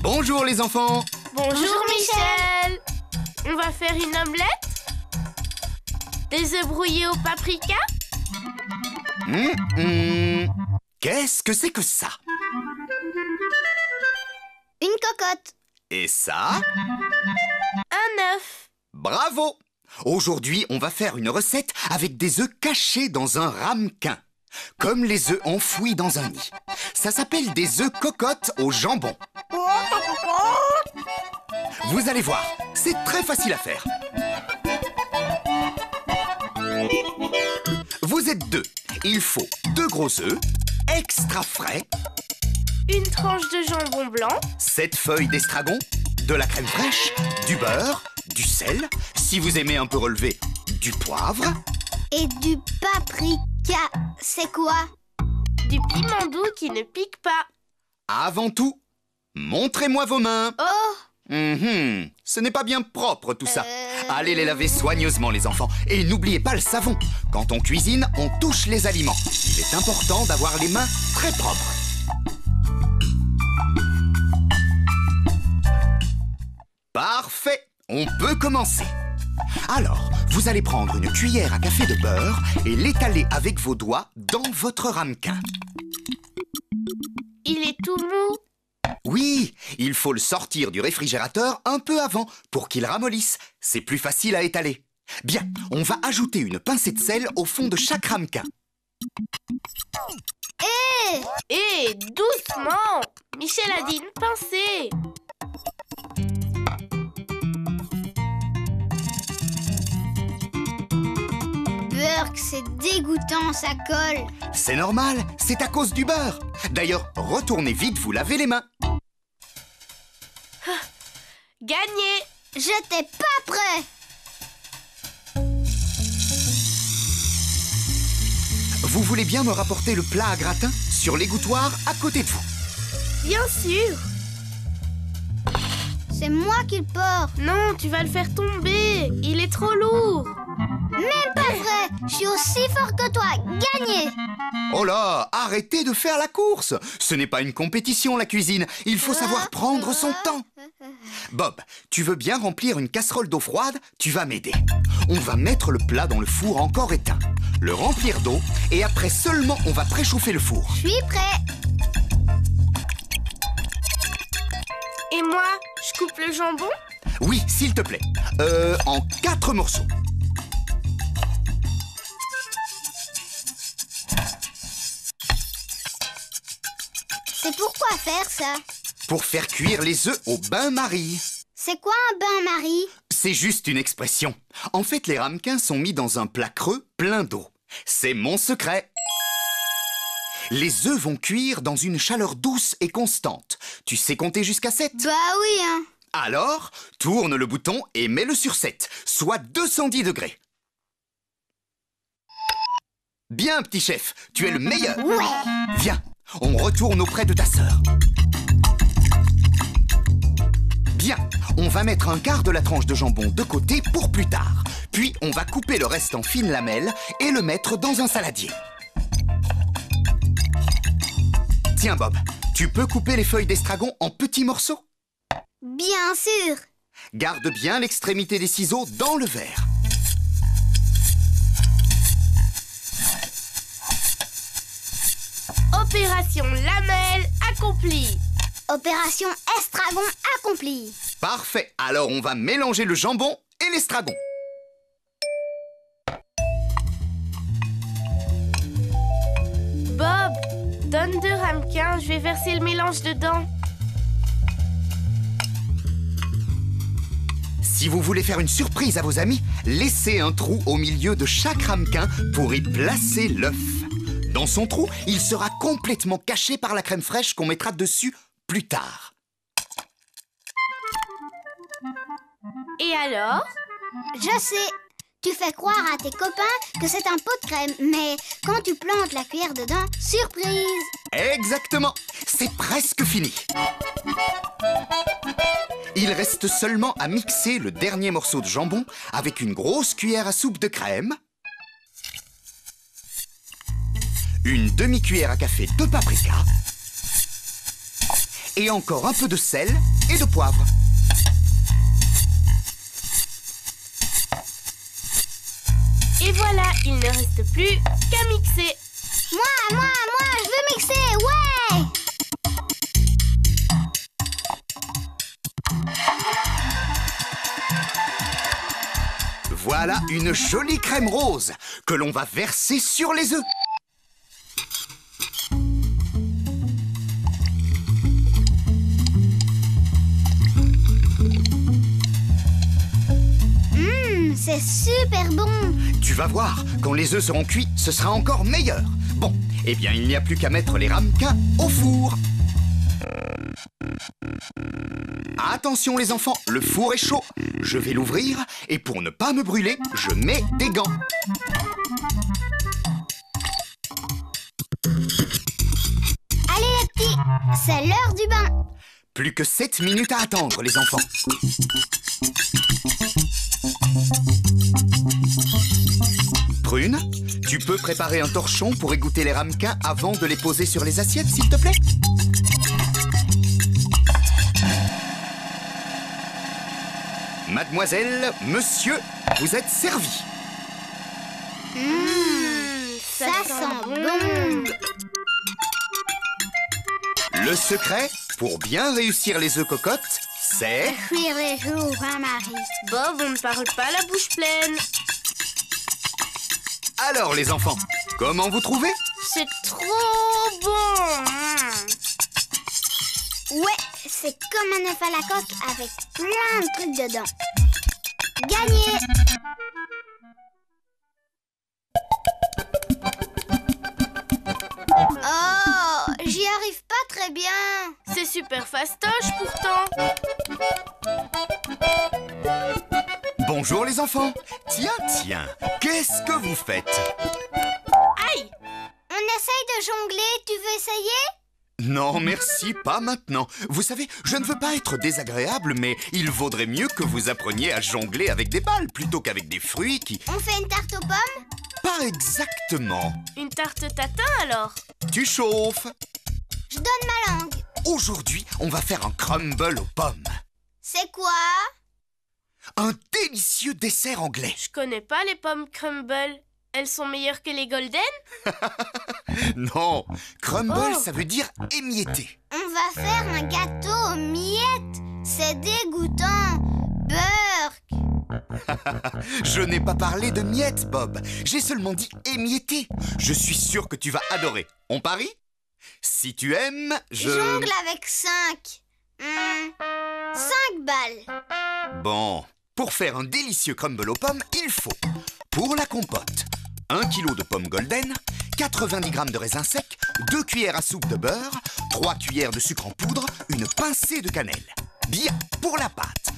Bonjour les enfants. Bonjour Michel. On va faire une omelette? Des œufs brouillés au paprika? Qu'est-ce que c'est que ça? Une cocotte. Et ça? Un œuf. Bravo! Aujourd'hui, on va faire une recette avec des œufs cachés dans un ramequin, comme les œufs enfouis dans un nid. Ça s'appelle des œufs cocottes au jambon. Vous allez voir, c'est très facile à faire. Vous êtes deux. Il faut 2 gros œufs, extra frais, Une tranche de jambon blanc, 7 feuilles d'estragon, de la crème fraîche, du beurre, du sel, si vous aimez un peu relevé, du poivre. Et du paprika. C'est quoi? du piment doux qui ne pique pas. Avant tout, montrez-moi vos mains. Oh! Ce n'est pas bien propre tout ça. Allez les laver soigneusement les enfants. Et n'oubliez pas le savon. Quand on cuisine, on touche les aliments. Il est important d'avoir les mains très propres. Parfait, on peut commencer. Alors, vous allez prendre une cuillère à café de beurre et l'étaler avec vos doigts dans votre ramequin. Il est tout mou. Oui, il faut le sortir du réfrigérateur un peu avant pour qu'il ramollisse. C'est plus facile à étaler. Bien, on va ajouter une pincée de sel au fond de chaque ramequin. Et doucement. Michel a dit une pincée. Burk, c'est dégoûtant, ça colle. C'est normal, c'est à cause du beurre. D'ailleurs, retournez vite vous laver les mains. Gagné. J'étais pas prêt. Vous voulez bien me rapporter le plat à gratin sur l'égouttoir à côté de vous? Bien sûr. C'est moi qui le porte. Non, tu vas le faire tomber. Il est trop lourd. Même pas vrai. Je suis aussi fort que toi. Gagné. Oh là, arrêtez de faire la course. Ce n'est pas une compétition, la cuisine. Il faut savoir prendre son temps. Bob, tu veux bien remplir une casserole d'eau froide? Tu vas m'aider. On va mettre le plat dans le four encore éteint, le remplir d'eau et après seulement on va préchauffer le four. Je suis prêt. Et moi, je coupe le jambon? Oui, s'il te plaît. En 4 morceaux. C'est pourquoi faire ça? Pour faire cuire les œufs au bain-marie. C'est quoi un bain-marie? C'est juste une expression. En fait, les ramequins sont mis dans un plat creux plein d'eau. C'est mon secret. Les œufs vont cuire dans une chaleur douce et constante. Tu sais compter jusqu'à 7? Bah oui, hein. Alors, tourne le bouton et mets-le sur 7, soit 210 degrés. Bien, petit chef, tu es le meilleur. Ouais. Viens, on retourne auprès de ta sœur. Bien, on va mettre un quart de la tranche de jambon de côté pour plus tard. Puis, on va couper le reste en fines lamelles et le mettre dans un saladier. Tiens, Bob, tu peux couper les feuilles d'estragon en petits morceaux? Bien sûr. Garde bien l'extrémité des ciseaux dans le verre. Opération lamelle accomplie. Opération estragon accomplie. Parfait, alors on va mélanger le jambon et l'estragon. Bob, donne 2 ramequins, je vais verser le mélange dedans. Si vous voulez faire une surprise à vos amis, laissez un trou au milieu de chaque ramequin pour y placer l'œuf. Dans son trou, il sera complètement caché par la crème fraîche qu'on mettra dessus plus tard. Et alors? Je sais. Tu fais croire à tes copains que c'est un pot de crème, mais quand tu plantes la cuillère dedans, surprise! Exactement, c'est presque fini. Il reste seulement à mixer le dernier morceau de jambon avec une grosse cuillère à soupe de crème, une demi-cuillère à café de paprika et encore un peu de sel et de poivre. Et voilà, il ne reste plus qu'à mixer. Moi, je veux mixer, ouais! Voilà une jolie crème rose que l'on va verser sur les œufs. C'est super bon! Tu vas voir, quand les œufs seront cuits, ce sera encore meilleur. Bon, eh bien, il n'y a plus qu'à mettre les ramequins au four. Attention les enfants, le four est chaud. Je vais l'ouvrir et pour ne pas me brûler, je mets des gants. Allez les petits, c'est l'heure du bain! Plus que 7 minutes à attendre les enfants. Prune, tu peux préparer un torchon pour égoutter les ramequins avant de les poser sur les assiettes, s'il te plaît? Mademoiselle, monsieur, vous êtes servis. Ça sent bon! Le secret, pour bien réussir les œufs cocottes, c'est... Cuire les jours, hein, Marie? Bob, on ne parle pas la bouche pleine. Alors les enfants, comment vous trouvez? C'est trop bon. Ouais, c'est comme un œuf à la coque avec plein de trucs dedans. Gagné! Oh, j'y arrive pas très bien. C'est super fastoche pourtant. Bonjour les enfants. Tiens, qu'est-ce que vous faites? Aïe! On essaye de jongler, tu veux essayer? Non, merci, pas maintenant. Vous savez, je ne veux pas être désagréable, mais il vaudrait mieux que vous appreniez à jongler avec des balles plutôt qu'avec des fruits qui... On fait une tarte aux pommes? Pas exactement. Une tarte tatin alors? Tu chauffes. Je donne ma langue. Aujourd'hui, on va faire un crumble aux pommes. C'est quoi? Un délicieux dessert anglais. Je connais pas les pommes crumble. Elles sont meilleures que les golden? Non, crumble, Oh. ça veut dire émietté. On va faire un gâteau aux miettes. C'est dégoûtant. Burk. Je n'ai pas parlé de miettes, Bob. J'ai seulement dit émietté. Je suis sûr que tu vas adorer. On parie? Si tu aimes, je... Jongle avec 5. 5 balles. Bon, pour faire un délicieux crumble aux pommes, il faut, pour la compote, 1 kg de pommes golden, 90 g de raisins secs, 2 cuillères à soupe de beurre, 3 cuillères de sucre en poudre, une pincée de cannelle. Bien, pour la pâte,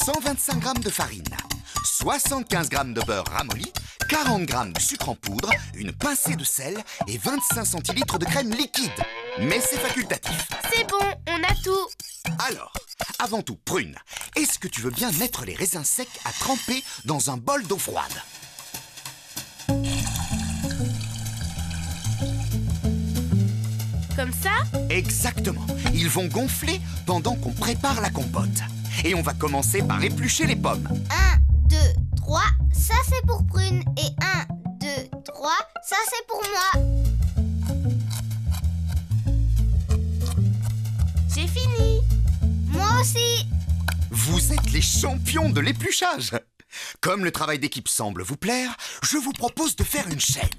125 g de farine, 75 g de beurre ramolli, 40 g de sucre en poudre, une pincée de sel et 25 centilitres de crème liquide. Mais c'est facultatif. C'est bon, on a tout. Alors, avant tout, Prune, est-ce que tu veux bien mettre les raisins secs à tremper dans un bol d'eau froide? Comme ça? Exactement. Ils vont gonfler pendant qu'on prépare la compote. Et on va commencer par éplucher les pommes. 1, 2, 3, ça c'est pour Prune. Et 1, 2, 3, ça c'est pour moi. J'ai fini. Moi aussi. Vous êtes les champions de l'épluchage. Comme le travail d'équipe semble vous plaire, je vous propose de faire une chaîne.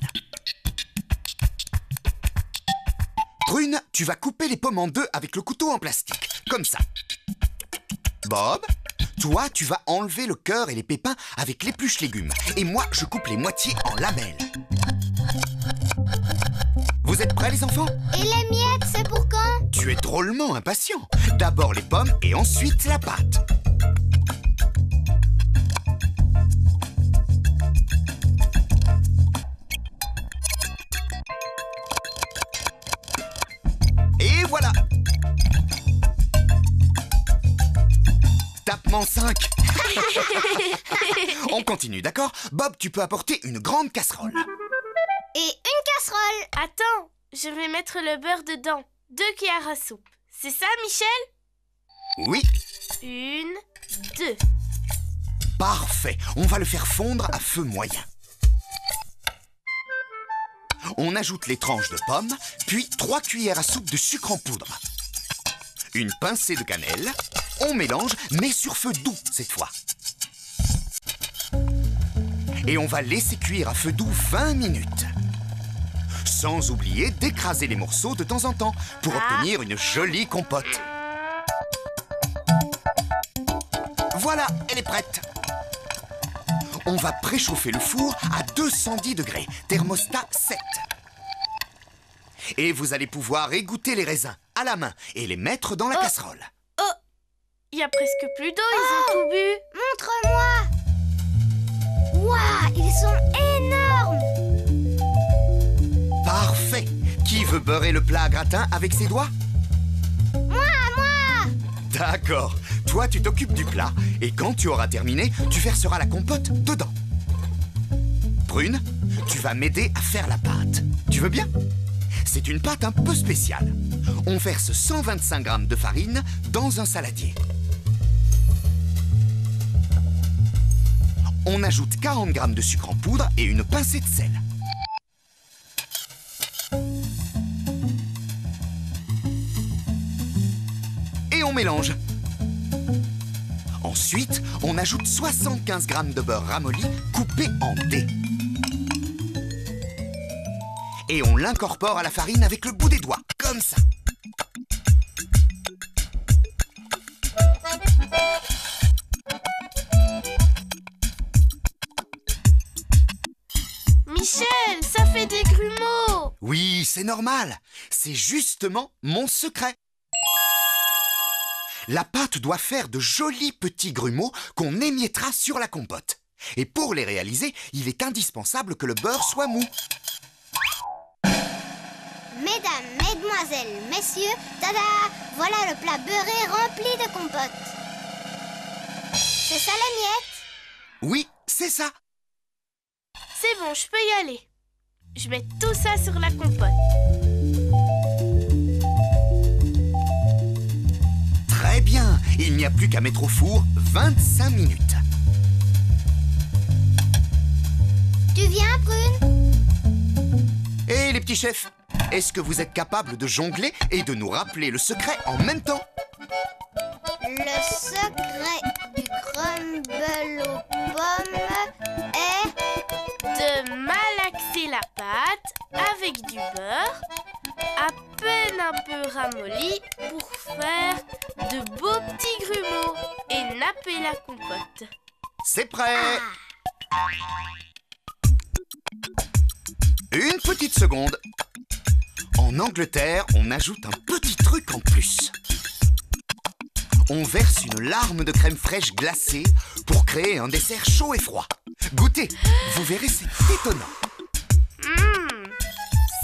Prune, tu vas couper les pommes en deux avec le couteau en plastique, comme ça. Bob, toi, tu vas enlever le cœur et les pépins avec l'épluche légumes. Et moi, je coupe les moitiés en lamelles. Vous êtes prêts, les enfants? Et les miettes, c'est pour quand? Tu es drôlement impatient. D'abord les pommes et ensuite la pâte. Et voilà. Tapement 5. On continue, d'accord? Bob, tu peux apporter une grande casserole. Et une casserole. Attends, je vais mettre le beurre dedans. 2 cuillères à soupe. C'est ça, Michel? Oui, 1, 2. Parfait. On va le faire fondre à feu moyen. On ajoute les tranches de pommes, puis 3 cuillères à soupe de sucre en poudre. Une pincée de cannelle. On mélange, mais sur feu doux cette fois. Et on va laisser cuire à feu doux 20 minutes. Sans oublier d'écraser les morceaux de temps en temps pour obtenir une jolie compote. Voilà, elle est prête. On va préchauffer le four à 210 degrés, thermostat 7. Et vous allez pouvoir égoutter les raisins à la main et les mettre dans la casserole. Oh, il y a presque plus d'eau, ils ont tout bu. Montre-moi. Waouh, ils sont énormes. Parfait. Qui veut beurrer le plat à gratin avec ses doigts? Moi. D'accord. Toi, tu t'occupes du plat. Et quand tu auras terminé, tu verseras la compote dedans. Prune, tu vas m'aider à faire la pâte. Tu veux bien? C'est une pâte un peu spéciale. On verse 125 g de farine dans un saladier. On ajoute 40 g de sucre en poudre et une pincée de sel. Et on mélange. Ensuite, on ajoute 75 g de beurre ramolli coupé en dés. Et on l'incorpore à la farine avec le bout des doigts, comme ça. Michel, ça fait des grumeaux. Oui, c'est normal. C'est justement mon secret. La pâte doit faire de jolis petits grumeaux qu'on émiettera sur la compote. Et pour les réaliser, il est indispensable que le beurre soit mou. Mesdames, mesdemoiselles, messieurs, tada! Voilà le plat beurré rempli de compote. C'est ça la miette? Oui, c'est ça. C'est bon, je peux y aller. Je mets tout ça sur la compote. Très bien. Il n'y a plus qu'à mettre au four 25 minutes. Tu viens, Prune? Et les petits chefs, est-ce que vous êtes capables de jongler et de nous rappeler le secret en même temps? Le secret du crumble aux pommes est... De malaxer la pâte avec du beurre, à peine un peu ramolli pour faire de beaux petits grumeaux et napper la compote. C'est prêt. Une petite seconde. En Angleterre, on ajoute un petit truc en plus. On verse une larme de crème fraîche glacée pour créer un dessert chaud et froid. Goûtez, vous verrez, c'est étonnant.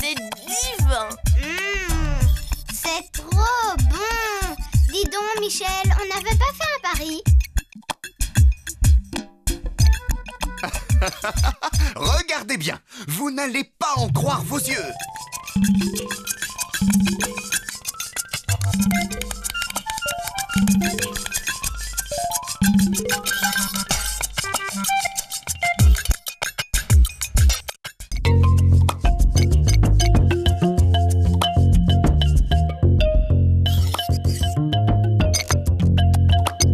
C'est divin. C'est trop bon. Dis donc, Michel, on n'avait pas fait un pari? Regardez bien, vous n'allez pas en croire vos yeux.